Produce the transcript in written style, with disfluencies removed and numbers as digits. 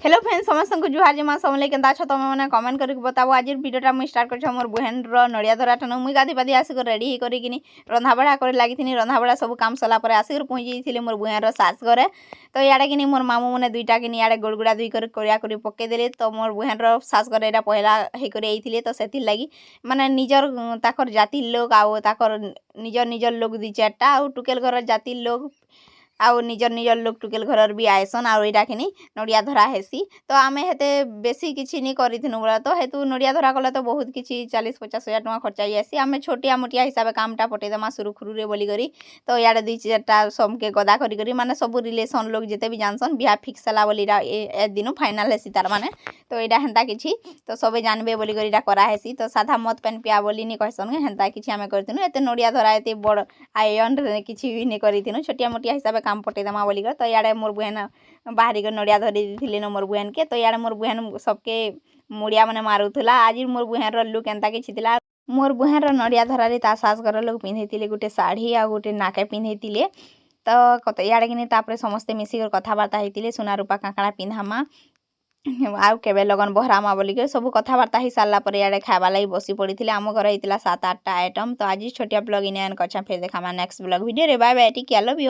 Hello friends समस्त को जुहार जमा समले केनता छ तुम मैंने कमेंट करके बताओ आज वीडियोटा मुझे स्टार्ट कर मोर बहन नड़िया धरा ठान मुई गाधी पाधी आसिक रेडी होकर रंधा बढ़ा कर लगी रंधा बढ़ा सब काम सला आसिक पहुँची जाइए मोर बहन सास घरे तो इड़े कि मोर मामू मैंने दुईटा कि इड़े गोड़गुड़ा दुई कर पकईदे तो मोर बहन सास घरे यहाँ पहला होकर तो से लगी माने निजर ताकर जाति लोग आउ ताकर निजर निजर लोग दी चार्टा आउ टुकेल घर जाति लोग आउ निजर निजर लोग टुकेल घर भी आएसन आउ इटा कि नड़िया धरा हेसी तो आमे हेते बेसी किछि नहीं करिथिनु बोला तो हेतु नड़िया धरा कले तो बहुत किछि 40-50 हजार टका खर्चा जासी आमे छोटिया मोटिया हिसाब कामटा पटेदेमा सुरुखुरुरे बोली करी तो इयाडे दुई चारटा समके गदा करी करी माने सब रिलेशन लोग जेते भी जानसन बिहा फिक्स होला बोली ए दिन फाइनल हेसी तार माने तो इडा हेंता किछि तो सबे जानबे बोली करी इडा करा हेसी तो साधा मत पेन पिया बोली नि कहसन हेंता किछि आमे करथिनु एते नड़िया धरा एते बड़ आयन किछि भी नहीं करिथिनु छोटिया मोटिया हिसाब काम पटेदेमा बोली कर तो इयाडे मोर बहन बाहरी को नड़िया धरी दी मोर बहन के तो इयाडे मोर बहन सबके मुड़िया माने मारुला आज मोर बहन लुक एंता कि मोर बहन नड़िया धरारे ता सास घर लोग पिंधे गोटे शाढ़ी आ गोटे नाके पिंधे तो इयाडे कि समस्ते मिसिक कथबार्ता होते सुना रूपा काकड़ा पिंधामा आउ केबे लगन बहरामा बोलिक सब कथबार्ता हो सारा इे खावा लगी बसी पड़ी आम घर होता 7-8टा आइटम तो आज छोटिया ब्लॉग इन कर फिर देखा नेक्स्ट ब्लॉग वीडियो रे bye bye take care love you.